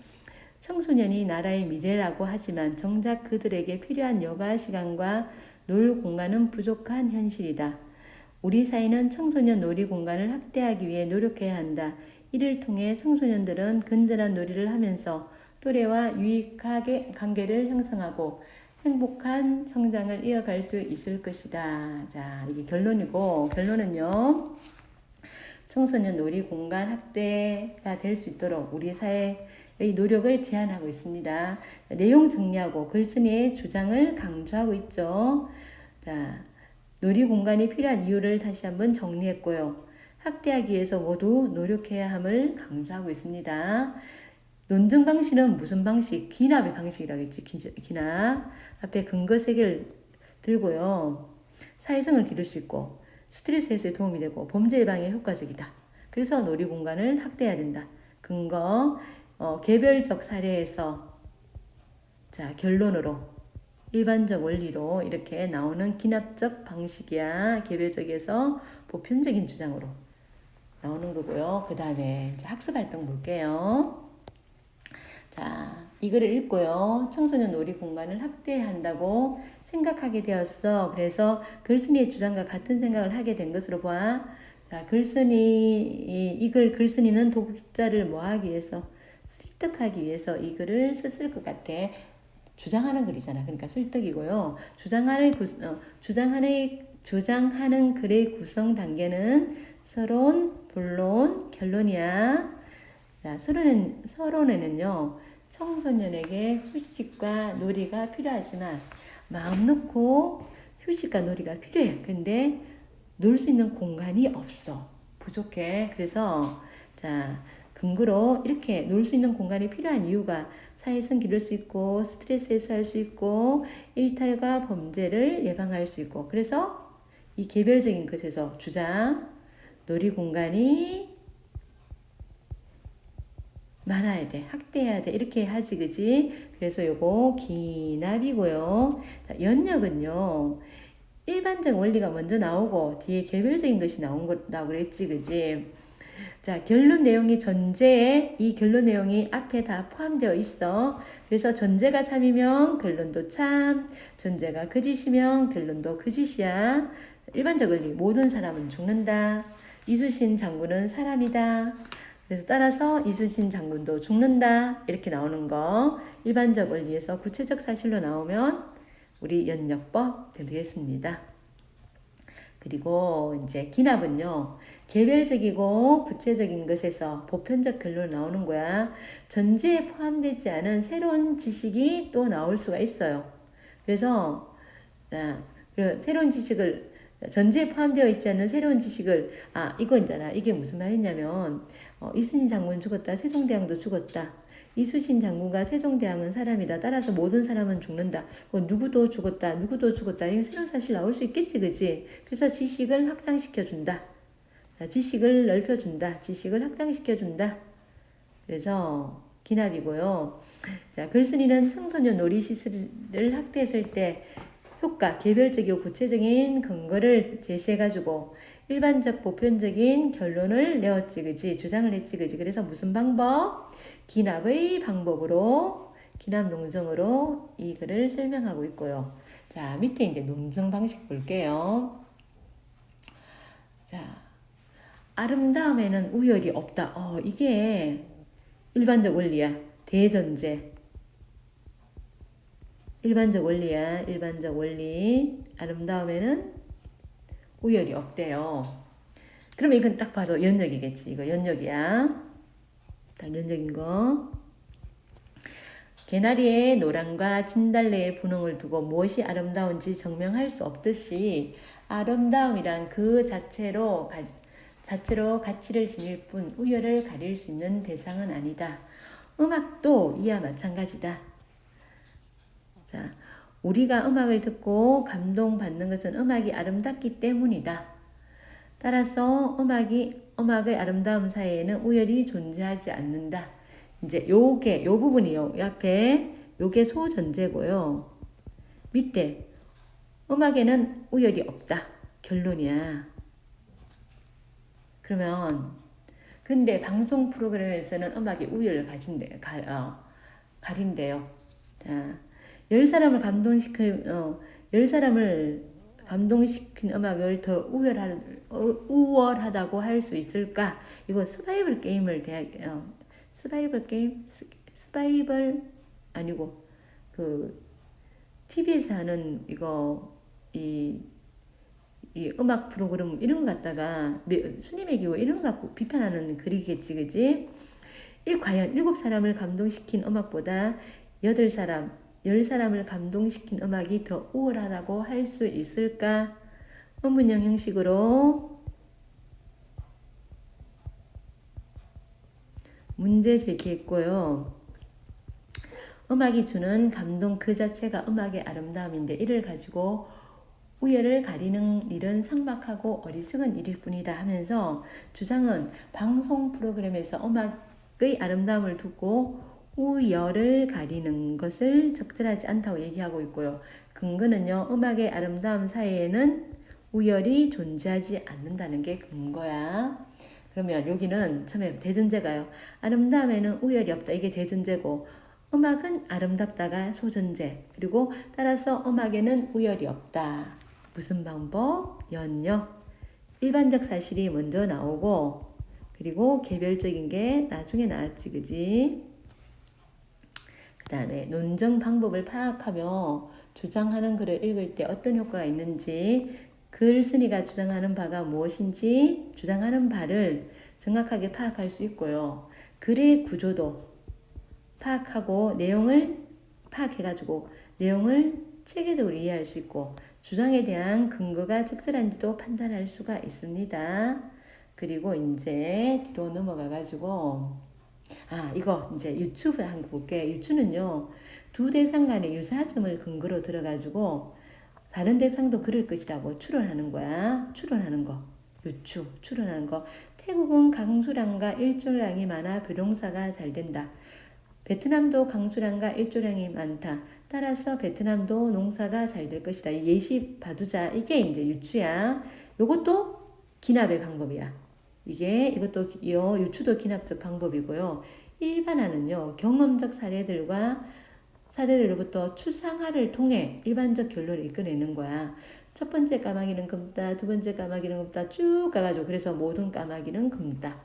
청소년이 나라의 미래라고 하지만 정작 그들에게 필요한 여가 시간과 놀 공간은 부족한 현실이다. 우리 사회는 청소년 놀이 공간을 확대하기 위해 노력해야 한다. 이를 통해 청소년들은 건전한 놀이를 하면서 또래와 유익하게 관계를 형성하고 행복한 성장을 이어갈 수 있을 것이다. 자, 이게 결론이고, 결론은요. 청소년 놀이 공간 확대가 될 수 있도록 우리 사회의 노력을 제안하고 있습니다. 내용 정리하고 글쓴이의 주장을 강조하고 있죠. 자, 놀이 공간이 필요한 이유를 다시 한번 정리했고요. 확대하기 위해서 모두 노력해야 함을 강조하고 있습니다. 논증 방식은 무슨 방식? 기납의 방식이라고 했지. 기납. 앞에 근거 3개를 들고요. 사회성을 기를 수 있고 스트레스 해소에 도움이 되고 범죄 예방에 효과적이다. 그래서 놀이 공간을 확대해야 된다. 근거, 개별적 사례에서 결론으로 일반적 원리로 이렇게 나오는 기납적 방식이야. 개별적에서 보편적인 주장으로 나오는 거고요. 그 다음에 학습 활동 볼게요. 자, 이거를 읽고요. 청소년 놀이 공간을 확대한다고 생각하게 되었어. 그래서 글쓴이의 주장과 같은 생각을 하게 된 것으로 봐. 자, 이걸 글쓴이는 독자를 뭐 하기 위해서, 설득하기 위해서 이 글을 썼을 것 같아. 주장하는 글이잖아. 그러니까 설득이고요. 주장하는 글의 구성 단계는 서론, 본론, 결론이야. 자, 서론에는요, 청소년에게 휴식과 놀이가 필요하지만, 마음 놓고 휴식과 놀이가 필요해. 근데, 놀 수 있는 공간이 없어. 부족해. 그래서, 자, 근거로 이렇게 놀 수 있는 공간이 필요한 이유가 사회성 기를 수 있고, 스트레스 해소할 수 있고, 일탈과 범죄를 예방할 수 있고, 그래서 이 개별적인 것에서 주장, 놀이 공간이 많아야 돼. 확대해야 돼. 이렇게 하지, 그지? 그래서 요거 기납이고요. 자, 연역은요. 일반적 원리가 먼저 나오고 뒤에 개별적인 것이 나온 거라고 그랬지, 그지? 자, 결론 내용이 전제에 이 결론 내용이 앞에 다 포함되어 있어. 그래서 전제가 참이면 결론도 참, 전제가 거짓이면 결론도 거짓이야. 일반적 원리, 모든 사람은 죽는다. 이순신 장군은 사람이다. 그래서 따라서 이순신 장군도 죽는다. 이렇게 나오는 거. 일반적 원리에서 구체적 사실로 나오면 우리 연역법 되겠습니다. 그리고 이제 기납은요. 개별적이고 구체적인 것에서 보편적 결론 나오는 거야. 전제에 포함되지 않은 새로운 지식이 또 나올 수가 있어요. 그래서 새로운 지식을 전제에 포함되어 있지 않은 새로운 지식을 이거 있잖아. 이게 무슨 말이냐면 이순신 장군 죽었다. 세종대왕도 죽었다. 이순신 장군과 세종대왕은 사람이다. 따라서 모든 사람은 죽는다. 누구도 죽었다. 누구도 죽었다. 이건 새로운 사실 나올 수 있겠지, 그치? 그래서 지식을 확장시켜준다. 지식을 넓혀준다. 지식을 확장시켜준다. 그래서 기납이고요. 자, 글쓴이는 청소년 놀이 시설을 확대했을 때 효과, 개별적이고 구체적인 근거를 제시해가지고 일반적 보편적인 결론을 내었지, 그지? 주장을 했지, 그지? 그래서 무슨 방법? 기납의 방법으로, 기납 논증으로 이 글을 설명하고 있고요. 자, 밑에 이제 논증 방식 볼게요. 자, 아름다움에는 우열이 없다. 이게 일반적 원리야. 대전제. 일반적 원리야. 일반적 원리. 아름다움에는 우열이 없대요. 그러면 이건 딱 봐도 연역이겠지. 이거 연역이야. 딱 연역인 거. 개나리에 노랑과 진달래의 분홍을 두고 무엇이 아름다운지 증명할 수 없듯이 아름다움이란 그 자체로 가치를 지닐 뿐 우열을 가릴 수 있는 대상은 아니다. 음악도 이와 마찬가지다. 자, 우리가 음악을 듣고 감동받는 것은 음악이 아름답기 때문이다. 따라서 음악의 아름다움 사이에는 우열이 존재하지 않는다. 이제 요 부분이요. 옆에 요게 소전제고요. 밑에 음악에는 우열이 없다. 결론이야. 그러면 근데 방송 프로그램에서는 음악이 우열을 가린대요. 자, 10사람을 감동시킨 음악을 더 우월하다고 할 수 있을까? 이거 스바이벌 아니고 TV에서 하는 이 음악 프로그램 이런 거 갖다가 수님의 기호 이런 거 갖고 비판하는 글이겠지, 그지? 과연 7사람을 감동시킨 음악보다 10사람을 감동시킨 음악이 더 우월하다고 할 수 있을까? 의문형 형식으로 문제 제기했고요. 음악이 주는 감동 그 자체가 음악의 아름다움인데 이를 가지고 우열을 가리는 일은 상박하고 어리석은 일일 뿐이다 하면서 주장은 방송 프로그램에서 음악의 아름다움을 두고 우열을 가리는 것을 적절하지 않다고 얘기하고 있고요. 근거는요. 음악의 아름다움 사이에는 우열이 존재하지 않는다는 게 근거야. 그러면 여기는 처음에 대전제가요. 아름다움에는 우열이 없다. 이게 대전제고 음악은 아름답다가 소전제. 그리고 따라서 음악에는 우열이 없다. 무슨 방법? 연역. 일반적 사실이 먼저 나오고 그리고 개별적인 게 나중에 나왔지, 그지? 그 다음에 논증 방법을 파악하며 주장하는 글을 읽을 때 어떤 효과가 있는지, 글쓴이가 주장하는 바가 무엇인지 주장하는 바를 정확하게 파악할 수 있고요. 글의 구조도 파악하고 내용을 파악해가지고 내용을 체계적으로 이해할 수 있고 주장에 대한 근거가 적절한지도 판단할 수가 있습니다. 그리고 이제 뒤로 넘어가가지고 이거 이제 유추를 한번 볼게. 유추는요, 두 대상 간의 유사점을 근거로 들어가지고 다른 대상도 그럴 것이라고 추론하는 거야. 추론하는 거. 유추, 추론하는 거. 태국은 강수량과 일조량이 많아 벼농사가 잘 된다. 베트남도 강수량과 일조량이 많다. 따라서 베트남도 농사가 잘 될 것이다. 예시 봐두자. 이게 이제 유추야. 요것도 기납의 방법이야. 이것도 유추도 기납적 방법이고요. 일반화는요, 경험적 사례들로부터 추상화를 통해 일반적 결론을 이끌어내는 거야. 첫 번째 까마귀는 금다, 두 번째 까마귀는 금다 쭉 가가지고 그래서 모든 까마귀는 금다.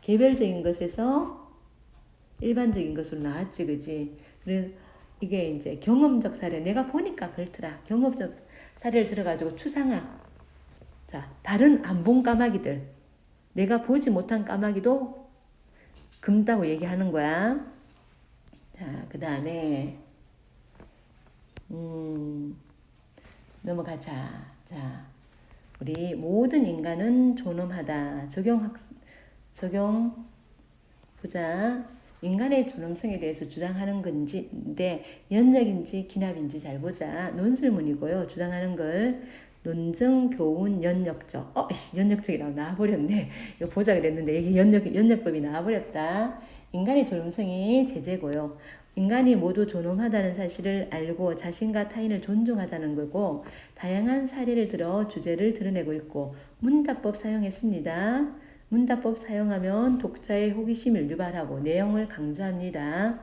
개별적인 것에서 일반적인 것으로 나왔지, 그지? 그래서 이게 이제 경험적 사례, 내가 보니까 그렇더라. 경험적 사례를 들어가지고 추상화. 자, 다른 안 본 까마귀들, 내가 보지 못한 까마귀도 금다고 얘기하는 거야. 자, 그 다음에 넘어가자. 자, 우리 모든 인간은 존엄하다. 적용 보자. 인간의 존엄성에 대해서 주장하는 건데 연역인지 기납인지 잘 보자. 논술문이고요. 주장하는 걸 논증, 교훈, 연역적. 연역적이라고 나와버렸네. 이거 보자 그랬는데 이게 연역법이 나와버렸다. 인간의 존엄성이 제재고요. 인간이 모두 존엄하다는 사실을 알고 자신과 타인을 존중하다는 거고, 다양한 사례를 들어 주제를 드러내고 있고, 문답법 사용했습니다. 문답법 사용하면 독자의 호기심을 유발하고 내용을 강조합니다.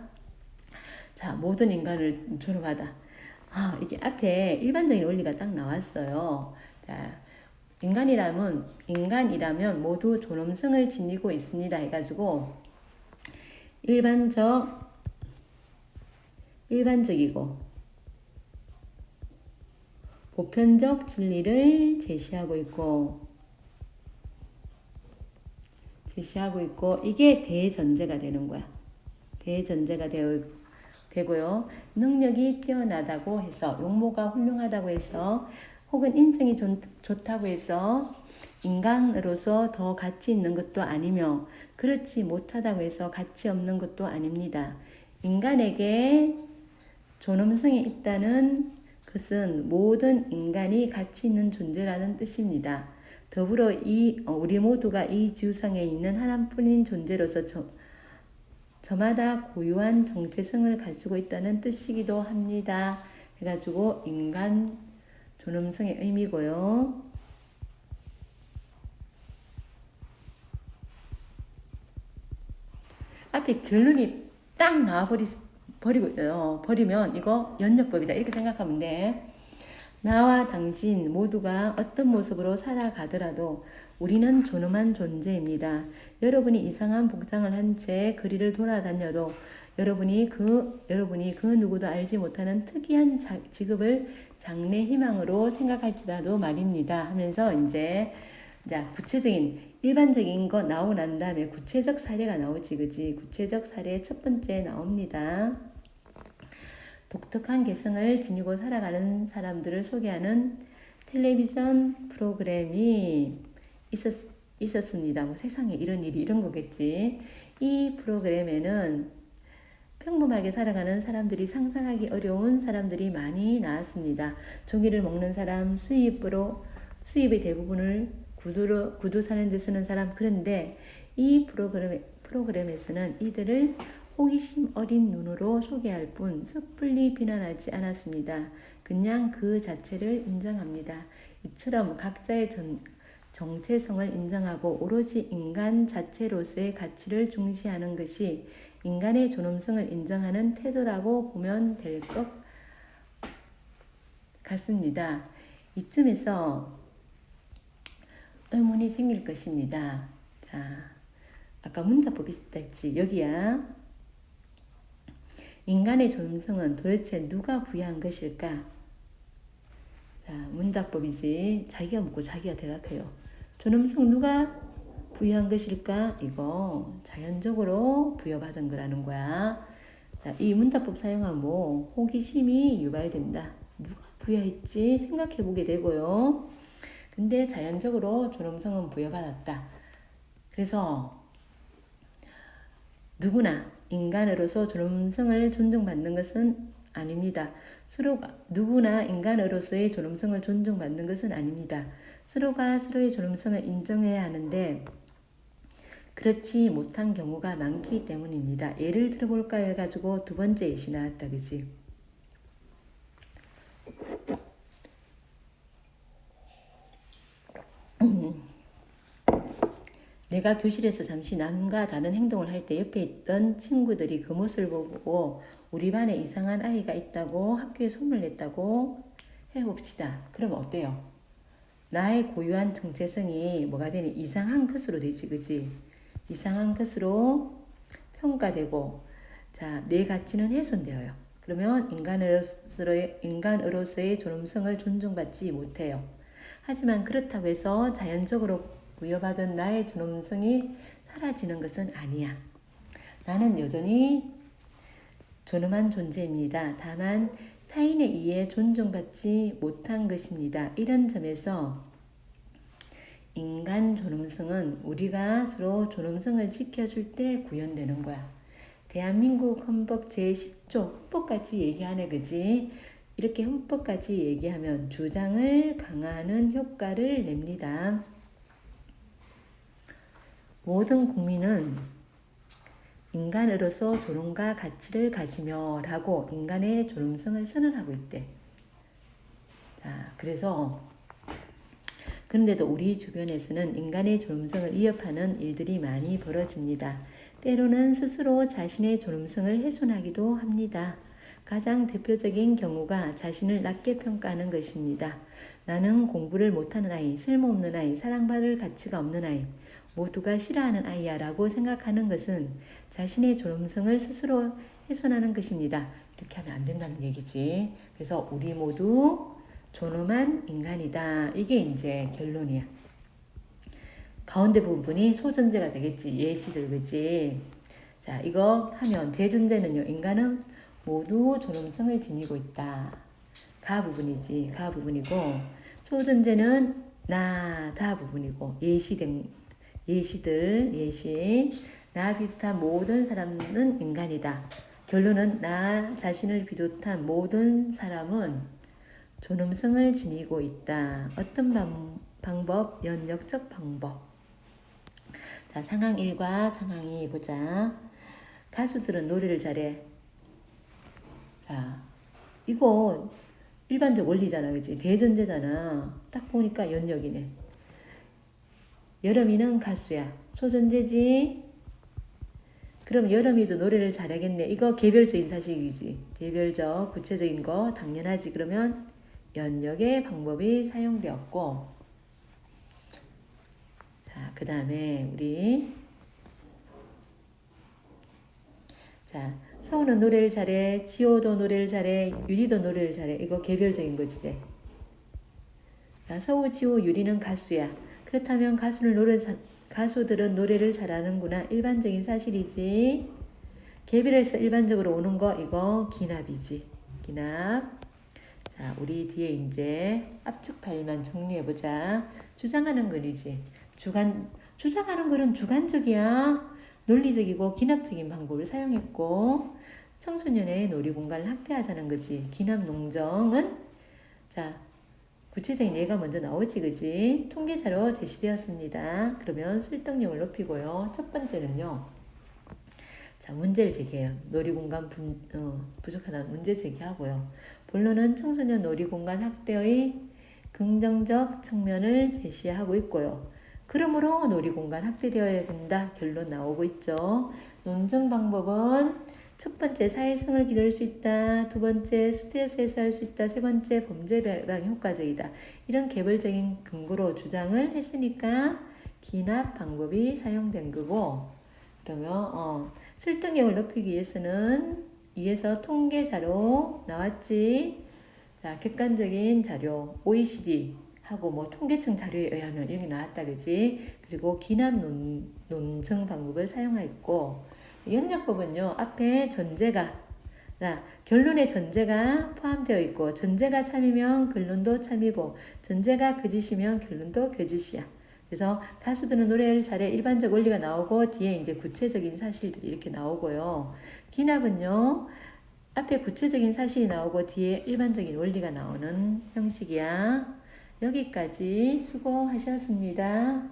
자, 모든 인간을 존엄하다. 이게 앞에 일반적인 원리가 딱 나왔어요. 자, 인간이라면 모두 존엄성을 지니고 있습니다. 해가지고 일반적이고 보편적 진리를 제시하고 있고 이게 대전제가 되는 거야. 대전제가 되고요. 능력이 뛰어나다고 해서, 용모가 훌륭하다고 해서, 혹은 인성이 좋다고 해서 인간으로서 더 가치 있는 것도 아니며, 그렇지 못하다고 해서 가치 없는 것도 아닙니다. 인간에게 존엄성이 있다는 것은 모든 인간이 가치 있는 존재라는 뜻입니다. 더불어 우리 모두가 이 지구상에 있는 하나뿐인 존재로서 저마다 고유한 정체성을 가지고 있다는 뜻이기도 합니다. 해가지고 인간 존엄성의 의미고요. 앞에 결론이 딱 버리면 이거 연역법이다. 이렇게 생각하면 돼. 나와 당신 모두가 어떤 모습으로 살아가더라도 우리는 존엄한 존재입니다. 여러분이 이상한 복장을 한 채 거리를 돌아다녀도 여러분이 그 누구도 알지 못하는 특이한 직업을 장래 희망으로 생각할지라도 말입니다. 하면서 이제 구체적인 일반적인 거 나오고 난 다음에 구체적 사례가 나오지, 그지? 구체적 사례 첫 번째 나옵니다. 독특한 개성을 지니고 살아가는 사람들을 소개하는 텔레비전 프로그램이 있었습니다. 세상에 이런 일이 이런 거겠지. 이 프로그램에는 평범하게 살아가는 사람들이 상상하기 어려운 사람들이 많이 나왔습니다. 종이를 먹는 사람, 수입의 대부분을 구두 사는 데 쓰는 사람. 그런데 이 프로그램에서는 이들을 호기심 어린 눈으로 소개할 뿐 섣불리 비난하지 않았습니다. 그냥 그 자체를 인정합니다. 이처럼 각자의 정체성을 인정하고 오로지 인간 자체로서의 가치를 중시하는 것이 인간의 존엄성을 인정하는 태도라고 보면 될 것 같습니다. 이쯤에서 의문이 생길 것입니다. 자, 아까 문답법 있었다 했지. 여기야. 인간의 존엄성은 도대체 누가 부여한 것일까? 자, 문답법이지. 자기가 묻고 자기가 대답해요. 존엄성 누가 부여한 것일까? 이거 자연적으로 부여받은 거라는 거야. 자, 이 문답법 사용하면 뭐 호기심이 유발된다. 누가 부여했지? 생각해 보게 되고요. 근데 자연적으로 존엄성은 부여받았다. 그래서 누구나 인간으로서 존엄성을 존중받는 것은 아닙니다. 누구나 인간으로서의 존엄성을 존중받는 것은 아닙니다. 서로가 서로의 존엄성을 인정해야 하는데 그렇지 못한 경우가 많기 때문입니다. 예를 들어볼까 해가지고 두 번째 예시 나왔다. 그지? 내가 교실에서 잠시 남과 다른 행동을 할 때 옆에 있던 친구들이 그 모습을 보고 우리 반에 이상한 아이가 있다고 학교에 소문을 냈다고 해봅시다. 그럼 어때요? 나의 고유한 정체성이 뭐가 되니? 이상한 것으로 되지, 그지? 이상한 것으로 평가되고, 자, 내 가치는 훼손되어요. 그러면 인간으로서의 존엄성을 존중받지 못해요. 하지만 그렇다고 해서 자연적으로 부여받은 나의 존엄성이 사라지는 것은 아니야. 나는 여전히 존엄한 존재입니다. 다만 타인에 의해 존중받지 못한 것입니다. 이런 점에서 인간 존엄성은 우리가 서로 존엄성을 지켜줄 때 구현되는 거야. 대한민국 헌법 제10조 헌법까지 얘기하네, 그지? 이렇게 헌법까지 얘기하면 주장을 강화하는 효과를 냅니다. 모든 국민은 인간으로서 존엄과 가치를 가지며 라고 인간의 존엄성을 선언하고 있대. 자, 그런데도 우리 주변에서는 인간의 존엄성을 위협하는 일들이 많이 벌어집니다. 때로는 스스로 자신의 존엄성을 훼손하기도 합니다. 가장 대표적인 경우가 자신을 낮게 평가하는 것입니다. 나는 공부를 못하는 아이, 쓸모없는 아이, 사랑받을 가치가 없는 아이, 모두가 싫어하는 아이야 라고 생각하는 것은 자신의 존엄성을 스스로 훼손하는 것입니다. 이렇게 하면 안 된다는 얘기지. 그래서 우리 모두 존엄한 인간이다. 이게 이제 결론이야. 가운데 부분이 소전제가 되겠지. 예시들, 그치? 자, 이거 하면 대전제는요. 인간은 모두 존엄성을 지니고 있다. 가 부분이지. 가 부분이고 소전제는 다 부분이고 예시 나 비롯한 모든 사람은 인간이다. 결론은 나 자신을 비롯한 모든 사람은 존엄성을 지니고 있다. 어떤 방법? 연역적 방법. 자, 상황 1과 상황 2 보자. 가수들은 노래를 잘해. 자, 이거 일반적 원리잖아, 그치? 대전제잖아. 딱 보니까 연역이네. 여름이는 가수야. 소전제지. 그럼 여름이도 노래를 잘하겠네. 이거 개별적인 사실이지. 개별적, 구체적인 거 당연하지. 그러면 연역의 방법이 사용되었고, 자, 그 다음에 자, 서우는 노래를 잘해. 지호도 노래를 잘해. 유리도 노래를 잘해. 이거 개별적인 거지, 이제. 자, 서우, 지호, 유리는 가수야. 그렇다면 가수들은 노래를 잘하는구나. 일반적인 사실이지. 개별에서 일반적으로 오는 거 이거 기납이지. 기납. 자, 우리 뒤에 이제 압축 파일만 정리해보자. 주장하는 글이지. 주장하는 글은 주관적이야. 논리적이고 기납적인 방법을 사용했고, 청소년의 놀이공간을 확대하자는 거지. 기납 농정은, 자, 구체적인 예가 먼저 나오지, 그지? 통계자료 제시되었습니다. 그러면 설득력을 높이고요. 첫 번째는요. 자, 문제를 제기해요. 놀이공간 부족하다는 문제 제기하고요. 본론은 청소년 놀이공간 확대의 긍정적 측면을 제시하고 있고요. 그러므로 놀이공간 확대되어야 된다. 결론 나오고 있죠. 논증 방법은 첫 번째 사회성을 기를 수 있다. 두 번째 스트레스 해소할 수 있다. 세 번째 범죄 예방에 효과적이다. 이런 개별적인 근거로 주장을 했으니까 기납 방법이 사용된 거고, 그러면 설득력을 높이기 위해서는 위에서 통계 자료 나왔지. 자, 객관적인 자료 OECD 하고 뭐 통계청 자료에 의하면 이렇게 나왔다, 그지? 그리고 기납 논증 방법을 사용하였고, 연역법은요 앞에 전제가, 자, 결론에 전제가 포함되어 있고, 전제가 참이면 결론도 참이고, 전제가 거짓이면 결론도 거짓이야. 그래서 가수들은 노래를 잘해 일반적 원리가 나오고 뒤에 이제 구체적인 사실들이 이렇게 나오고요. 기납은요 앞에 구체적인 사실이 나오고 뒤에 일반적인 원리가 나오는 형식이야. 여기까지 수고하셨습니다.